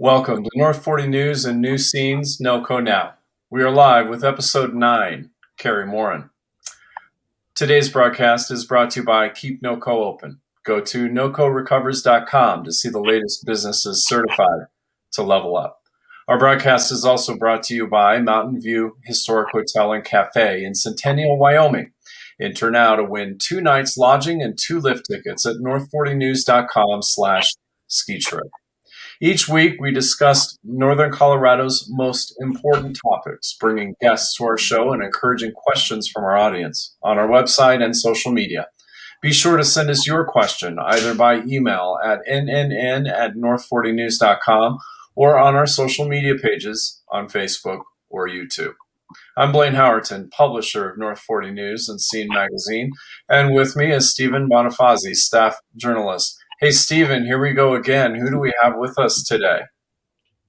Welcome to North 40 News and New Scenes, NoCo Now. We are live with episode 9, Cary Morin. Today's broadcast is brought to you by Keep NoCo Open. Go to NoCoRecovers.com to see the latest businesses certified to level up. Our broadcast is also brought to you by Mountain View Historic Hotel and Cafe in Centennial, Wyoming. Enter now to win 2 nights lodging and 2 lift tickets at north40news.com/ski trip. Each week, we discuss Northern Colorado's most important topics, bringing guests to our show and encouraging questions from our audience on our website and social media. Be sure to send us your question either by email at nnn@north40news.com or on our social media pages on Facebook or YouTube. I'm Blaine Howerton, publisher of North 40 News and Scene Magazine, and with me is Stephen Bonifazi, staff journalist. Hey, Stephen, here we go again. Who do we have with us today?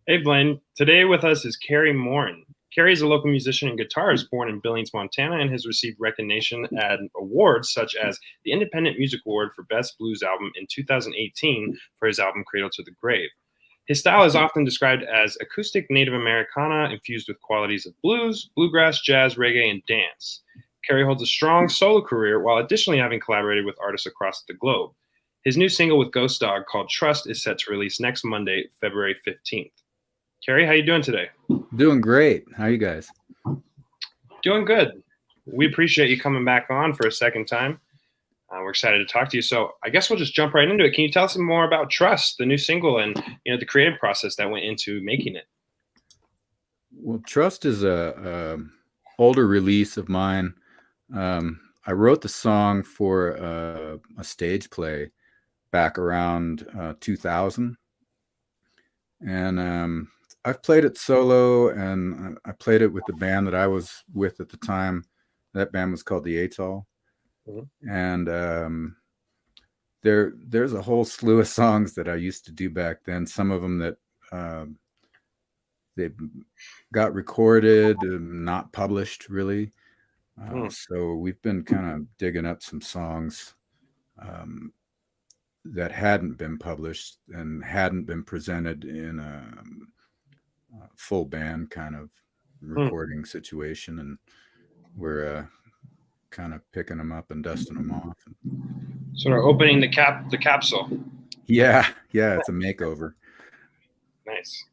Hey, Blaine. Today with us is Cary Morin. Cary is a local musician and guitarist born in Billings, Montana, and has received recognition and awards such as the Independent Music Award for Best Blues Album in 2018 for his album Cradle to the Grave. His style is often described as acoustic Native Americana infused with qualities of blues, bluegrass, jazz, reggae, and dance. Cary holds a strong solo career while additionally having collaborated with artists across the globe. His new single with Ghost Dog called Trust is set to release next Monday, February 15th. Cary, how you doing today? Doing great. How are you guys? Doing good. We appreciate you coming back on for a second time. We're excited to talk to you. So I guess we'll just jump right into it. Can you tell us more about Trust, the new single, and the creative process that went into making it? Well, Trust is a older release of mine. I wrote the song for a stage play back around 2000. And I've played it solo, and I played it with the band that I was with at the time. That band was called the Atoll. Mm-hmm. And there's a whole slew of songs that I used to do back then. Some of them that they got recorded and not published, really. So we've been kind of digging up some songs that hadn't been published and hadn't been presented in a full band kind of recording situation, and we're kind of picking them up and dusting them off. Sort of opening the capsule. Yeah, it's a makeover. Nice.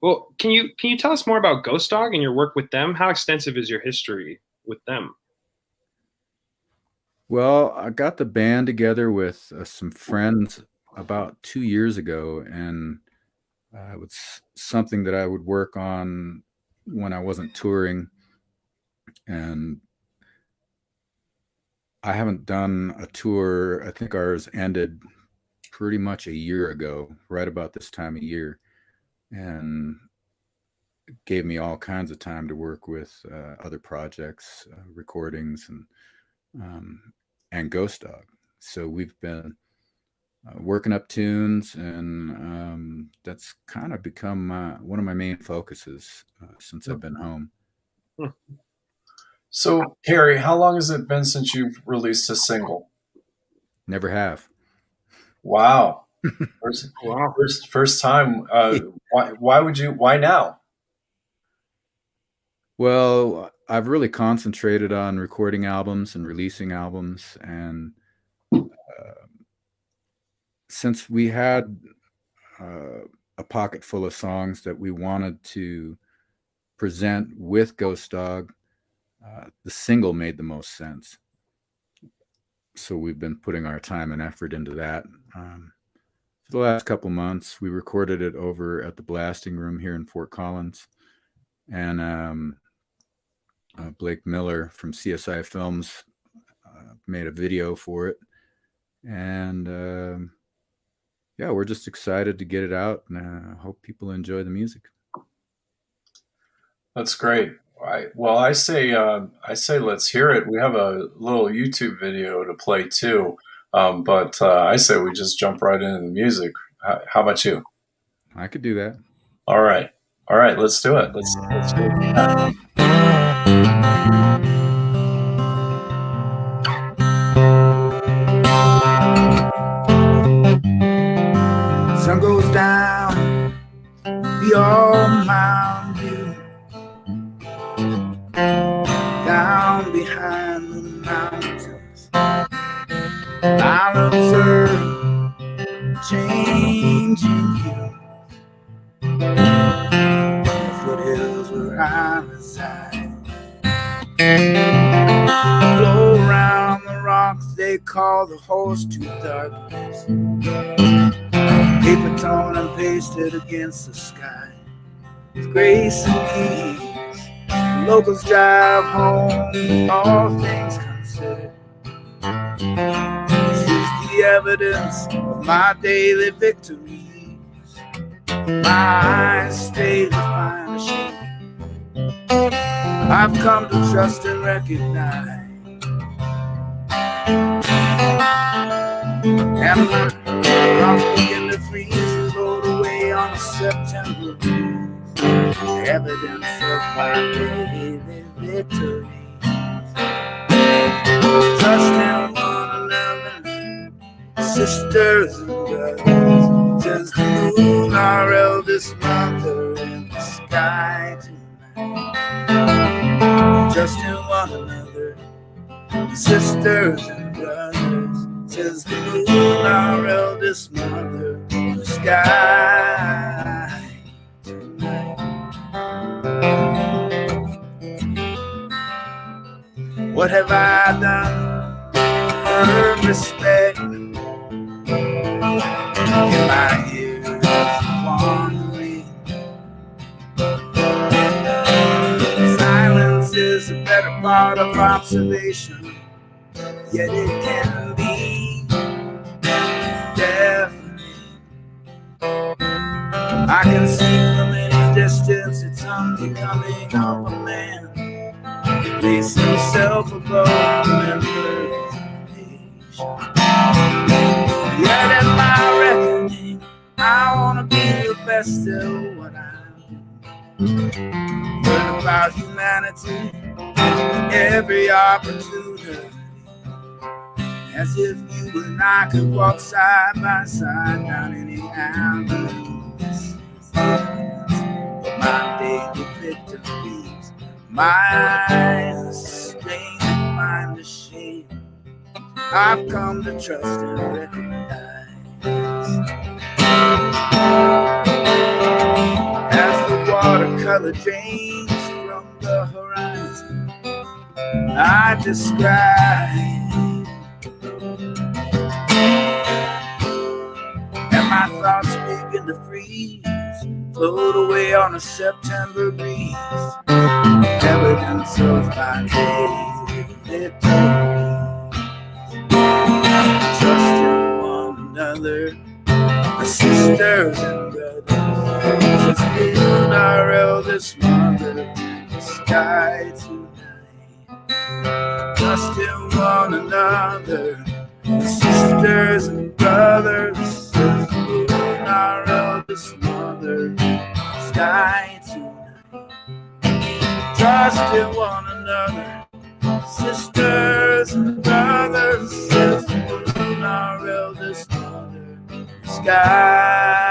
Well, can you tell us more about Ghost Dog and your work with them? How extensive is your history with them? Well, I got the band together with some friends about 2 years ago, and it was something that I would work on when I wasn't touring. And I haven't done a tour. I think ours ended pretty much a year ago, right about this time of year. And it gave me all kinds of time to work with other projects, recordings, and Ghost Dog. So we've been working up tunes, and that's kind of become one of my main focuses since I've been home. So, Cary, how long has it been since you've released a single? Never have. Wow. First time. Why now? Well, I've really concentrated on recording albums and releasing albums. And since we had a pocket full of songs that we wanted to present with Ghost Dog, the single made the most sense. So we've been putting our time and effort into that. For the last couple months, we recorded it over at the Blasting Room here in Fort Collins. And Blake Miller from CSI Films made a video for it. And we're just excited to get it out, and hope people enjoy the music. That's great. I say let's hear it. We have a little YouTube video to play too, but I say we just jump right into the music. How about you? I could do that. All right, let's do it. Let's do it. Sun goes I'll observe changing you. The foothills where I reside, blow around the rocks they call the horse-tooth darkness. Paper torn and pasted against the sky with grace and ease. The locals drive home with all things considered. This is the evidence of my daily victories. My eyes stay to find a shade. I've come to trust and recognize. And the crops begin to freeze and float away on a September breeze. The evidence of my daily victory. Trust in one another, sisters and brothers, says the moon, our eldest mother in the sky tonight. Trust in one another, sisters and brothers, says the moon, our eldest mother in the sky tonight. What have I done to earn respect in my years of wandering? Silence is a better part of observation, yet it can be deafening. I can see from any distance it's unbecoming of a man. Place himself above members of the nation. Yet in my reckoning, I want to be the best at what I do. Learn about humanity every opportunity, as if you and I could walk side by side down any avenue. This is evidence of my daily victories. My eyes strained to find a shade. I've come to trust and recognize. As the watercolor drains from the horizon, I describe, and my thoughts begin to freeze, float away on a September breeze. Evidence of my daily victory. Trust in one another, the sisters and brothers. Just build our eldest mother in the sky tonight. Trust in one another, the sisters and brothers. Just build our eldest mother in the sky tonight. Trust in one another, sisters and brothers, says the moon, our eldest mother in the sky.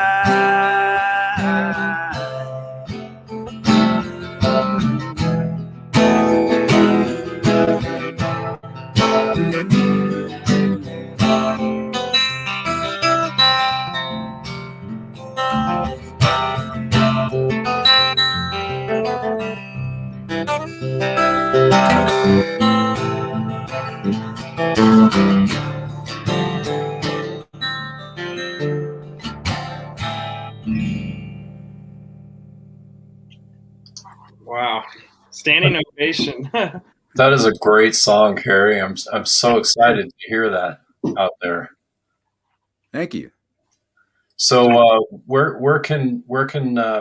Wow. Standing ovation. That is a great song, Cary. I'm so excited to hear that out there. Thank you. So where can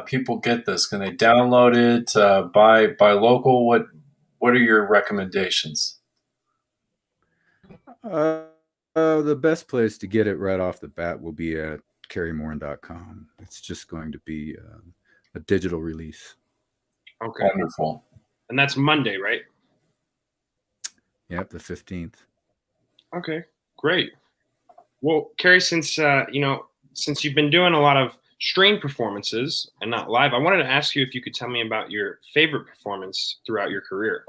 people get this? Can they download it? Buy local? What are your recommendations? The best place to get it right off the bat will be at carymorin.com. It's just going to be a digital release. Okay. Wonderful. And that's Monday, right? Yep, the 15th. Okay, great. Well, Cary, since you've been doing a lot of string performances and not live, I wanted to ask you if you could tell me about your favorite performance throughout your career.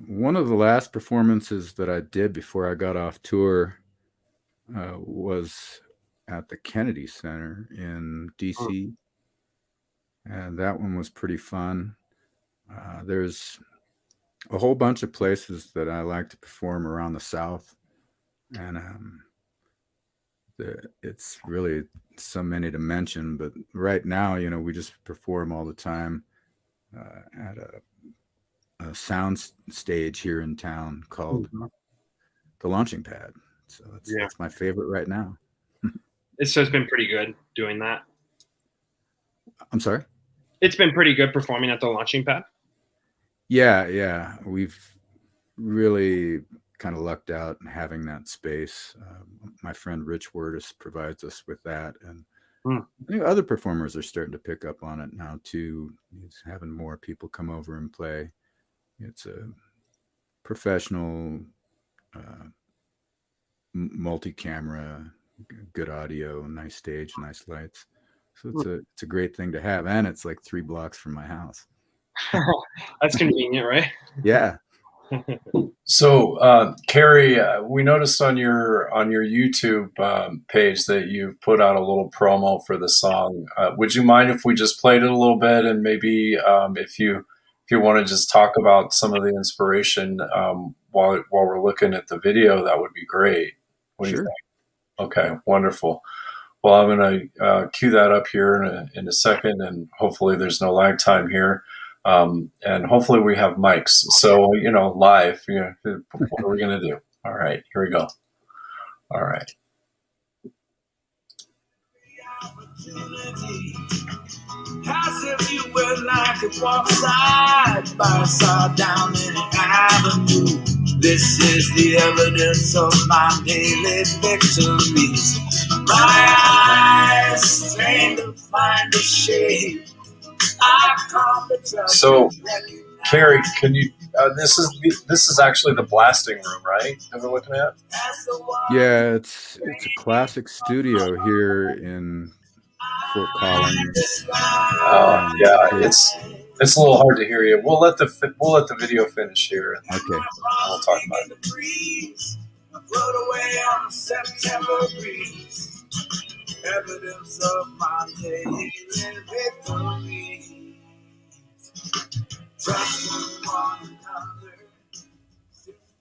One of the last performances that I did before I got off tour was at the Kennedy Center in DC, and that one was pretty fun. There's a whole bunch of places that I like to perform around the South, and it's really so many to mention. But right now, we just perform all the time at a sound stage here in town called the Launching Pad. So that's my favorite right now. It's been pretty good doing that. I'm sorry? It's been pretty good performing at the Launching Pad. Yeah. We've really kind of lucked out in having that space. My friend Rich Wordis provides us with that. And I think other performers are starting to pick up on it now too. He's having more people come over and play. It's a professional, multi-camera, good audio, nice stage, nice lights. So it's a great thing to have, and it's like 3 blocks from my house. That's convenient, right? Yeah. So, Cary, we noticed on your YouTube page that you put out a little promo for the song. Would you mind if we just played it a little bit, and maybe if you want to just talk about some of the inspiration while we're looking at the video, that would be great. What do you think? Okay, wonderful. Well, I'm going to cue that up here in a second, and hopefully there's no lag time here. And hopefully we have mics. So, live, what are we going to do? All right, here we go. All right. As if you and I could walk side by side down any avenue. This is the evidence of my daily victories. My eyes trained to find a shade. So, Cary, can you? This is actually the blasting room, right? That we're looking at. Yeah, it's a classic studio here in Fort Collins. Yeah, it's a little hard to hear you. We'll let the video finish here. And okay. We'll talk about it. Evidence of my daily victory.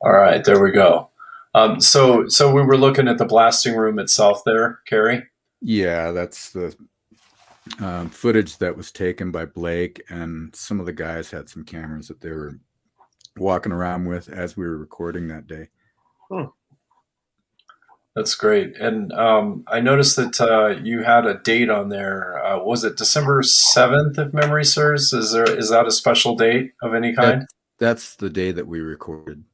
All right, there we go. So we were looking at the blasting room itself there, Cary? Yeah, that's the footage that was taken by Blake, and some of the guys had some cameras that they were walking around with as we were recording that day. That's great. And I noticed that you had a date on there. Was it December 7th, if memory serves? Is that a special date of any kind? That's the day that we recorded.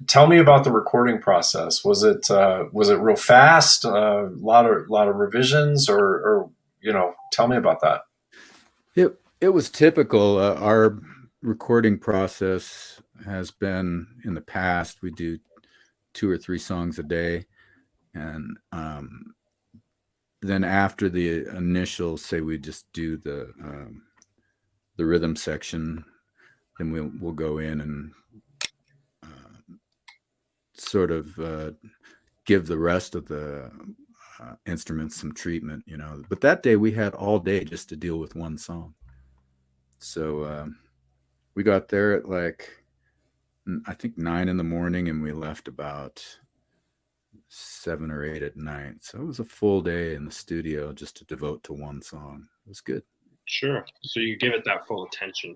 Tell me about the recording process. Was it real fast? A lot of revisions, or tell me about that. It was typical. Our recording process has been, in the past, we do 2 or 3 songs a day, and then after the initial, say we just do the rhythm section, then we'll go in and sort of give the rest of the instruments some treatment, But that day we had all day just to deal with one song. So we got there at I think 9 in the morning, and we left about 7 or 8 at night. So it was a full day in the studio just to devote to one song. It was good. Sure. So you give it that full attention.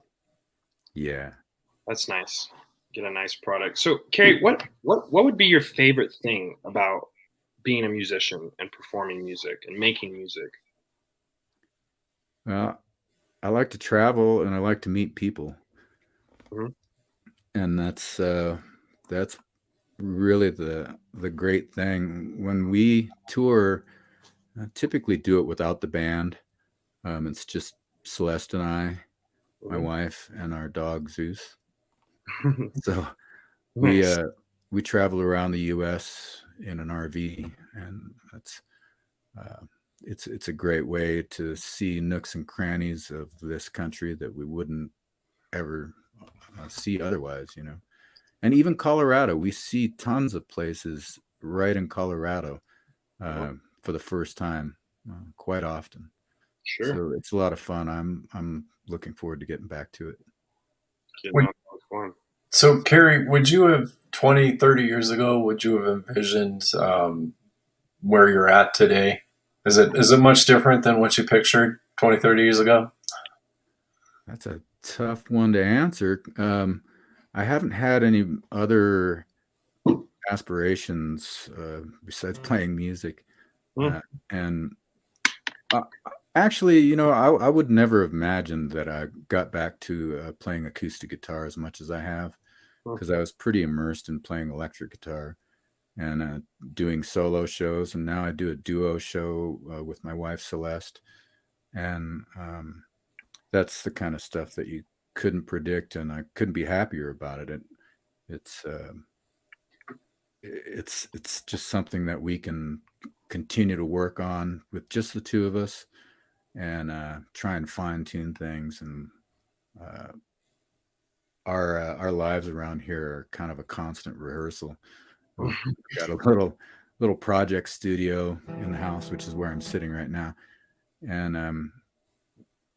Yeah. That's nice. Get a nice product. So, Cary, what would be your favorite thing about being a musician and performing music and making music? Well, I like to travel and I like to meet people. Mm-hmm. And that's really the great thing. When we tour, I typically do it without the band. It's just Celeste and I, my wife, and our dog Zeus. So Nice. we travel around the U.S. in an RV, and that's it's a great way to see nooks and crannies of this country that we wouldn't ever see otherwise, you know. And even Colorado, we see tons of places right in Colorado for the first time quite often. Sure. So it's a lot of fun. I'm looking forward to getting back to it. So, Cary, would you have 20, 30 years ago, would you have envisioned where you're at today? Is it much different than what you pictured 20, 30 years ago? That's a tough one to answer. I haven't had any other aspirations besides playing music. And actually, you know, I would never have imagined that I got back to playing acoustic guitar as much as I have, because I was pretty immersed in playing electric guitar and doing solo shows. And now I do a duo show with my wife, Celeste. And that's the kind of stuff that you couldn't predict, and I couldn't be happier about it. It's just something that we can continue to work on with just the two of us, and try and fine tune things. And our lives around here are kind of a constant rehearsal. We've got a little project studio in the house, which is where I'm sitting right now, and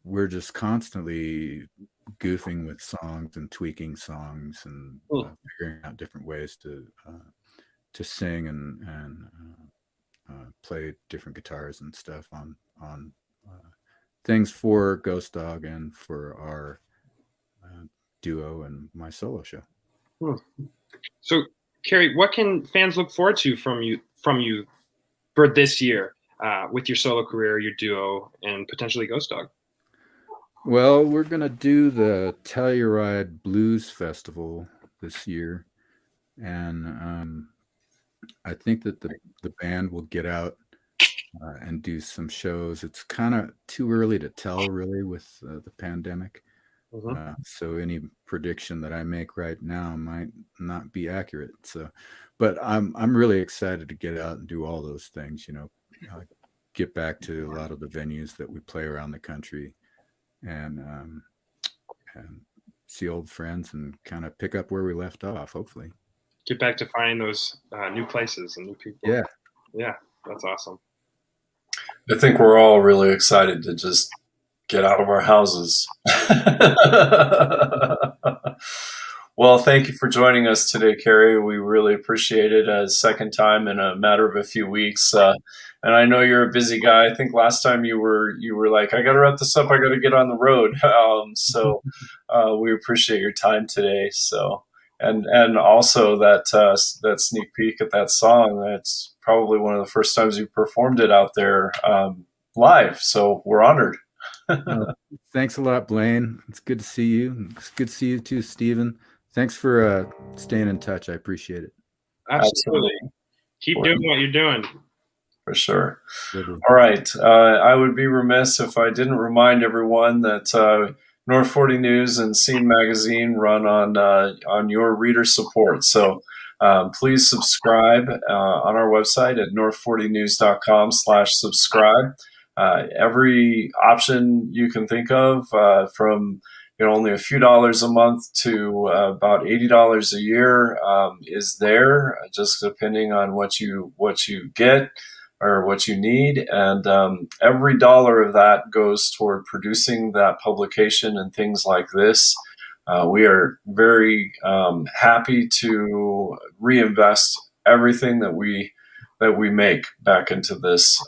we're just constantly goofing with songs and tweaking songs and figuring out different ways to sing and play different guitars and stuff on things for Ghost Dog and for our duo and my solo show. So, Cary, what can fans look forward to from you for this year with your solo career, your duo, and potentially Ghost Dog? Well, we're going to do the Telluride Blues Festival this year. And I think that the band will get out and do some shows. It's kind of too early to tell, really, with the pandemic. So any prediction that I make right now might not be accurate. So, but I'm really excited to get out and do all those things, you know, get back to a lot of the venues that we play around the country. And see old friends and kind of pick up where we left off, hopefully. Get back to finding those new places and new people. Yeah, that's awesome. I think we're all really excited to just get out of our houses. Well, thank you for joining us today, Cary. We really appreciate it. A second time in a matter of a few weeks. And I know you're a busy guy. I think last time you were like, I got to wrap this up. I got to get on the road. So we appreciate your time today. So and also that sneak peek at that song. That's probably one of the first times you performed it out there live. So we're honored. Thanks a lot, Blaine. It's good to see you. It's good to see you too, Stephen. Thanks for staying in touch. I appreciate it. Absolutely. Keep doing what you're doing. For sure. All right. I would be remiss if I didn't remind everyone that North 40 News and Scene Magazine run on your reader support. So please subscribe on our website at north40news.com/subscribe. Every option you can think of, from only a few dollars a month to about $80 a year, is there, just depending on what you get or what you need. And every dollar of that goes toward producing that publication and things like this. We are very happy to reinvest everything that we make back into this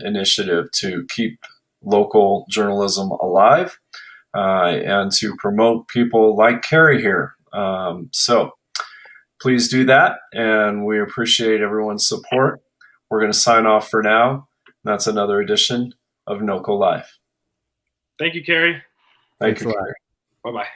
initiative to keep local journalism alive and to promote people like Cary here. So please do that, and we appreciate everyone's support. We're going to sign off for now. That's another edition of NoCo Live. Thank you, Cary. Thank you, Cary. Bye-bye.